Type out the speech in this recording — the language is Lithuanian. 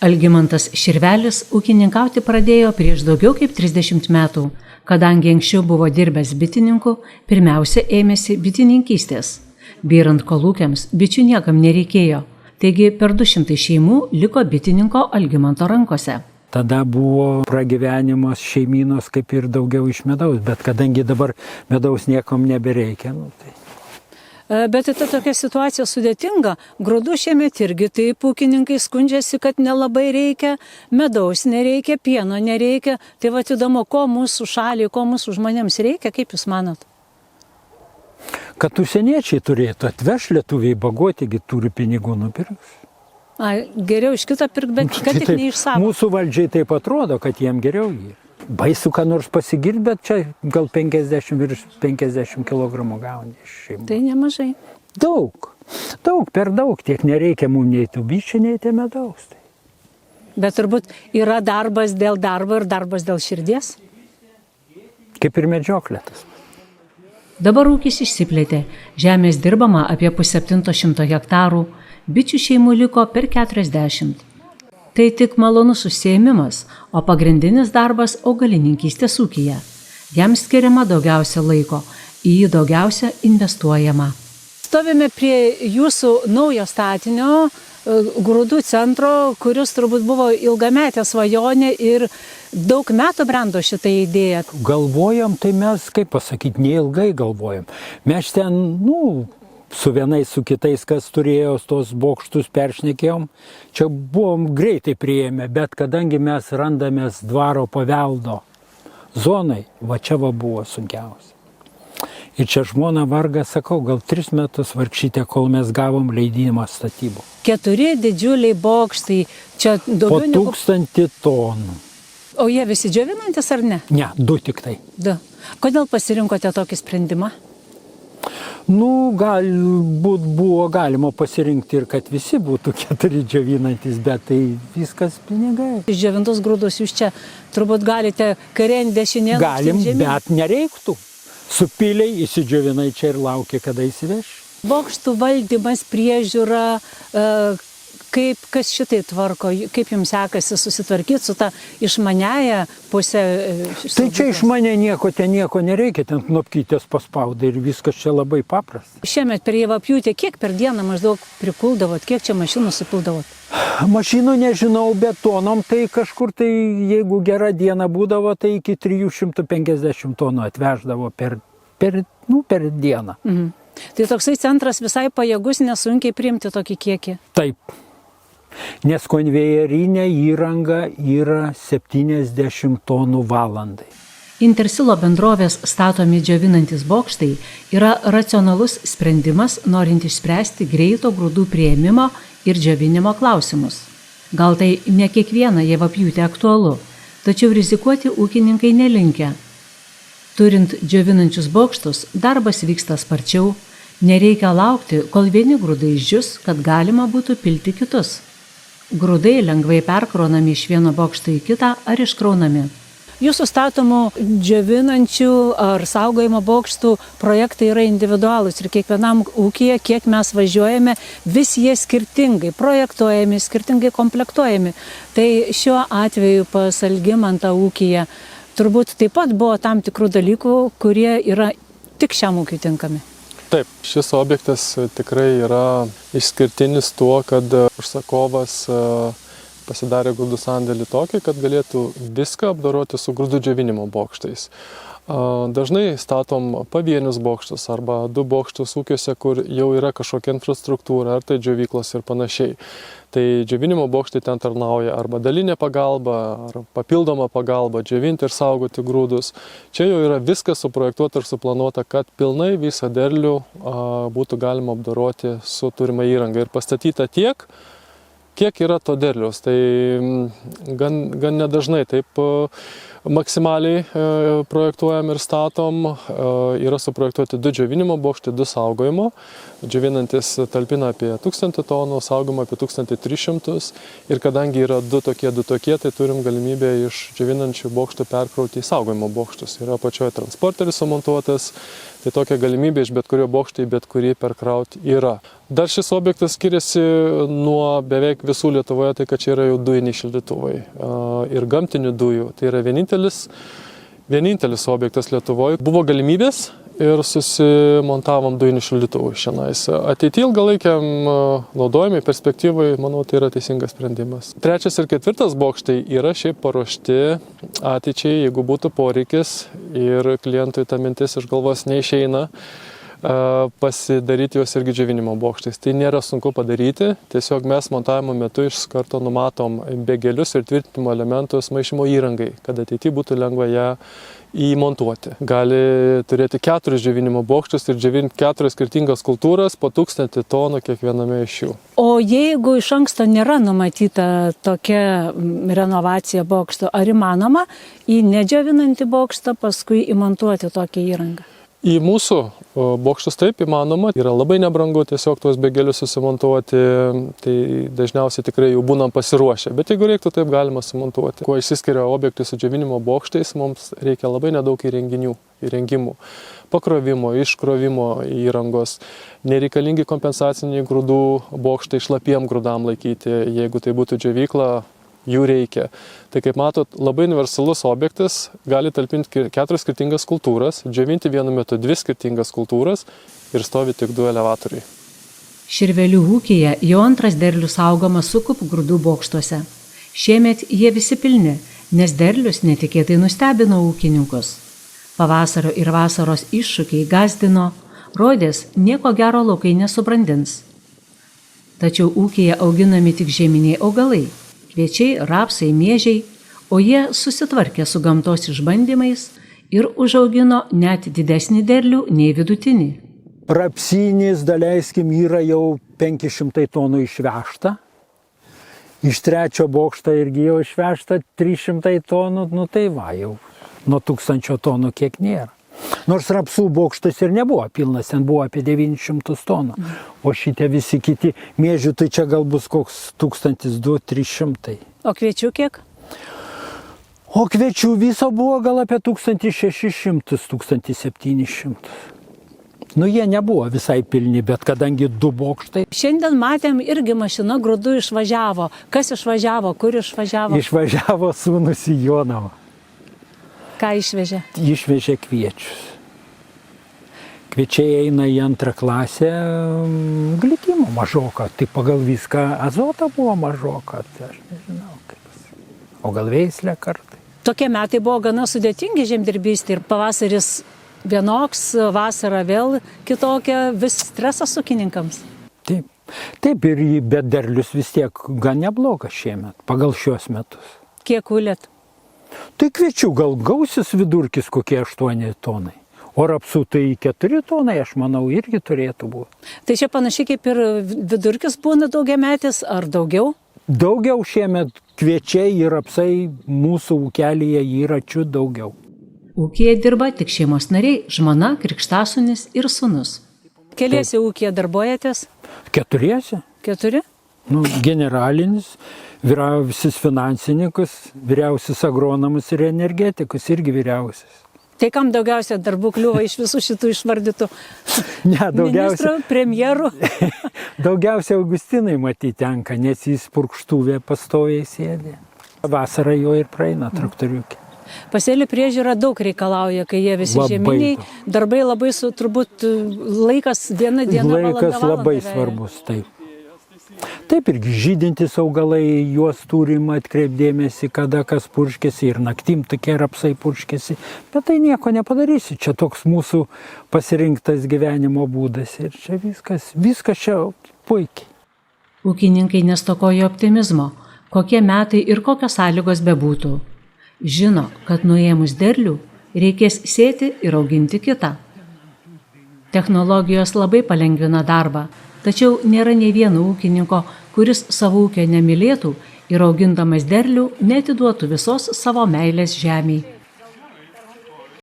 Algimantas Širvelis ūkininkauti pradėjo prieš daugiau kaip 30 metų. Kadangi anksčiau buvo dirbęs bitininku, pirmiausia ėmėsi bitininkystės. Byrant kolūkiams, bičių niekam nereikėjo. Taigi per 200 šeimų liko bitininko Algimanto rankose. Tada buvo pragyvenimas šeimynos kaip ir daugiau iš medaus, bet kadangi dabar medaus niekam nebereikia. Tai... Bet tai tokia situacija sudėtinga. Grūdų šiemet irgi taip ūkininkai skundžiasi, kad nelabai reikia, medaus nereikia, pieno nereikia. Tai va įdomu, ko mūsų šaliai, ko mūsų žmonėms reikia, kaip jūs manot? Kad užsieniečiai turėtų atveš lietuviai bagotigi turi pinigų nupirks. Geriau iš kito pirkti, bet kad tik ne iš savo. Mūsų valdžiai taip atrodo, kad jiem geriau jį. Baisu, ką nors pasigirti, bet čia gal 50 kg gauni iš šeimų. Tai nemažai. Daug, per daug. Tiek nereikia mums nei tų bičių, nei tie medaus. Bet turbūt yra darbas dėl darbo ir darbas dėl širdies? Kaip ir medžioklėtas. Dabar ūkis išsiplėtė. Žemės dirbama apie 700 hektarų. Bičių šeimų liko per 40. Tai tik malonus užsiėmimas, o pagrindinis darbas augalininkystės ūkyje. Jam skiriama daugiausia laiko, į jį daugiausia investuojama. Stovime prie jūsų naujo statinio, grūdų centro, kuris turbūt buvo ilgametė svajonė ir daug metų brendo šitą idėją. Galvojam, tai mes, kaip pasakyti, neilgai galvojam. Mes ten, su vienais, su kitais, kas turėjo tos bokštus peršnekėjom. Čia buvom greitai priėmę, bet kadangi mes randamės dvaro paveldo zonai, va čia buvo sunkiausia. Ir čia žmona varga, sakau, gal 3 metus vargšytė, kol mes gavom leidimą statybų. 4 didžiuliai bokštai, čia daugiau po 1000 tonų. O jie visi džiovinantis ar ne? Ne, 2 tik tai. 2. Kodėl pasirinkote tokį sprendimą? Galbūt buvo galima pasirinkti ir kad visi būtų 4 džiovinantis, bet tai viskas pinigai. Išdžiovintus grūdus jūs čia turbūt galite kairėn dešinėn. Galim, bet nereiktų. Supiliai įsidžiovinai čia ir laukia, kada įsiveš. Bokštų valdymas, priežiūra, kas šitai tvarko, kaip jums sekasi susitvarkyti su ta išmaniaja pusė? Tai čia išmanė nieko nereikia, ten knopkytės paspaudai ir viskas čia labai paprasta. Šiemet per Javapjūtę kiek per dieną maždaug prikuldavot, kiek čia mašinų supildavot? Mašinų nežinau, bet tonom tai kažkur tai, jeigu gera diena būdavo, tai iki 350 tonų atveždavo per dieną. Mhm. Tai toksai centras visai pajėgus, nesunkiai priimti tokį kiekį? Taip. Nes konvejerinė įranga yra 70 tonų valandai. Intersilo bendrovės statomi džiovinantis bokštai yra racionalus sprendimas, norint išspręsti greito grūdų priėmimo ir džiovinimo klausimus. Gal tai ne kiekvieną Javapjūtę aktualu, tačiau rizikuoti ūkininkai nelinkę. Turint džiovinančius bokštus, darbas vyksta sparčiau, nereikia laukti, kol vieni grūdai išdžius, kad galima būtų pilti kitus. Grūdai lengvai perkraunami iš vieno bokšto į kitą ar iškraunami. Jūsų statomų džiovinančių ar saugojimo bokštų projektai yra individualūs ir kiekvienam ūkyje, kiek mes važiuojame, vis jie skirtingai projektuojami, skirtingai komplektuojami. Tai šiuo atveju pas Algimantą ūkyje turbūt taip pat buvo tam tikrų dalykų, kurie yra tik šiam ūkiui tinkami. Taip, šis objektas tikrai yra išskirtinis tuo, kad užsakovas pasidarė grūdų sandėlį tokį, kad galėtų viską apdoroti su grūdų džiovinimo bokštais. Dažnai statom pavienius bokštus arba 2 bokštus ūkiuose, kur jau yra kažkokia infrastruktūra, ar tai džiovyklos ir panašiai. Tai džiovinimo bokštai ten tarnauja arba dalinė pagalba, ar papildoma pagalba džiovinti ir saugoti grūdus. Čia jau yra viskas suprojektuota ir suplanuota, kad pilnai visą derlių būtų galima apdoroti su turima įranga ir pastatyta tiek, kiek yra to derliaus. Tai gan nedažnai taip maksimaliai projektuojam ir statom. Yra suprojektuoti 2 džiovinimo bokštai, 2 saugojimo. Džiovinantis talpina apie 1000 tonų, saugojimo apie 1300. Ir kadangi yra 2 tokie, tai turim galimybę iš džiovinančių bokštų perkrauti į saugojimo bokštus. Yra pačioje transporteris sumontuotas, Tai tokia galimybė iš bet kurio bokšto į bet kurį perkrauti yra. Dar šis objektas skiriasi nuo beveik visų Lietuvoje, tai kad čia yra jau dujiniai šildytuvai ir gamtinių dujų. Tai yra vienintelis objektas Lietuvoje. Buvo galimybės ir susimontavom dujinių šildytuvų šiandien. Ateityje ilgalaikiam naudojimui, perspektyvai, manau, tai yra teisingas sprendimas. 3 ir 4 bokštai yra šiaip paruošti ateičiai, jeigu būtų poreikis ir klientui ta mintis iš galvos neišeina pasidaryti juos irgi džiovinimo bokštais. Tai nėra sunku padaryti, tiesiog mes montavimo metu iš karto numatom bėgelius ir tvirtinimo elementus maišymo įrangai, kad ateityje būtų lengva ją įmontuoti. Gali turėti 4 džiovinimo bokštus ir džiovinti 4 skirtingas kultūras po 1000 tonų kiekviename iš jų. O jeigu iš anksto nėra numatyta tokia renovacija bokšto, ar įmanoma į nedžiovinantį bokštą paskui įmontuoti tokią įrangą? Į mūsų bokštus taip įmanoma, yra labai nebrangu tiesiog tuos bėgelius susimontuoti, tai dažniausiai tikrai jau būnam pasiruošę, bet jeigu reiktų, taip galima sumontuoti. Kuo išsiskiria objektai su džiovinimo bokštais, mums reikia labai nedaug įrengimų, pakrovimo, iškrovimo įrangos, nereikalingi kompensaciniai grūdų bokštai šlapiem grūdam laikyti, jeigu tai būtų džiovykla, jų reikia. Tai kaip matot, labai universalus objektas, gali talpinti 4 skirtingas kultūras, džiovinti vienu metu 2 skirtingas kultūras ir stovi tik 2 elevatoriai. Širvelių ūkyje jau 2 derlius augamas sukup grūdų bokštuose. Šiemet jie visi pilni, nes derlius netikėtai nustebino ūkininkus. Pavasario ir vasaros iššūkiai gąsdino, rodės nieko gero laukai nesubrandins. Tačiau ūkyje auginami tik žieminiai augalai. Kviečiai, rapsai, miežiai, o jie susitvarkė su gamtos išbandymais ir užaugino net didesnį derlių nei vidutinį. Rapsinis, daleiskim, yra jau 500 tonų išvežta. Iš 3 bokšto irgi jau išvežta 300 tonų, nu tai va, jau nuo 1000 tonų kiek nėra. Nors rapsų bokštas ir nebuvo pilnas, ten buvo apie 900 tonų. O šitie visi kiti miežių, tai čia gal bus koks 1200-300. O kviečių kiek? O kviečių viso buvo gal apie 1600-1700. Nu, jie nebuvo visai pilni, bet kadangi 2 bokštai. Šiandien matėm irgi mašina grūdų išvažiavo. Kas išvažiavo, kur išvažiavo? Išvažiavo sūnus į Jonavą. Ką išvežė? Išvežė kviečius. Kviečiai eina į 2 klasę, glitimo mažoka. Tai pagal viską azotą buvo mažoka. Tai aš nežinau, kaip. O gal veislė kartai. Tokie metai buvo gana sudėtingi žemdirbystė ir pavasaris vienoks, vasara vėl kitokia, vis stresas ūkininkams. Taip ir bet derlius vis tiek gan neblogas šiemet, pagal šios metus. Kiek kūlėt? Tai kviečių gal gausis vidurkis kokie 8 tonai. O rapsų tai 4 tonai, aš manau, irgi turėtų būti. Tai čia panašiai kaip ir vidurkis būna daugiametis, ar daugiau? Daugiau šiemet kviečiai ir rapsai mūsų ūkelyje yra čiut daugiau. Ūkyje dirba tik šeimos nariai, žmona, krikštasūnis ir sūnus. Keliese ūkyje darbuojatės? 4. 4? Generalinis, vyriausias finansininkas, vyriausias agronomas ir energetikus irgi vyriausias. Tai kam daugiausia darbų kliūva iš visų šitų išvardytų? Ne, daugiausia. Ministrų, premjerų? Daugiausia Augustinai matyti tenka, nes jis purkštuvė pastoviai sėdė. Vasarą jo ir praeina traktoriukė. Pasėlių priežiūra daug reikalauja, kai jie visi žieminiai. Darbai labai turbūt laikas viena diena, laikas labai svarbus, taip. Taip irgi žydintys augalai, juos turim atkreipdėmėsi, kada kas purškėsi ir naktim tokie rapsai purškėsi. Bet tai nieko nepadarysi, čia toks mūsų pasirinktas gyvenimo būdas ir čia viskas čia puikiai. Ūkininkai nestokoja optimizmo, kokie metai ir kokios sąlygos bebūtų. Žino, kad nuėmus derlių reikės sėti ir auginti kitą. Technologijos labai palengvina darbą, tačiau nėra nei vieno ūkininko, kuris savo ūkio nemylėtų ir augindamas derlių neatiduotų visos savo meilės žemei.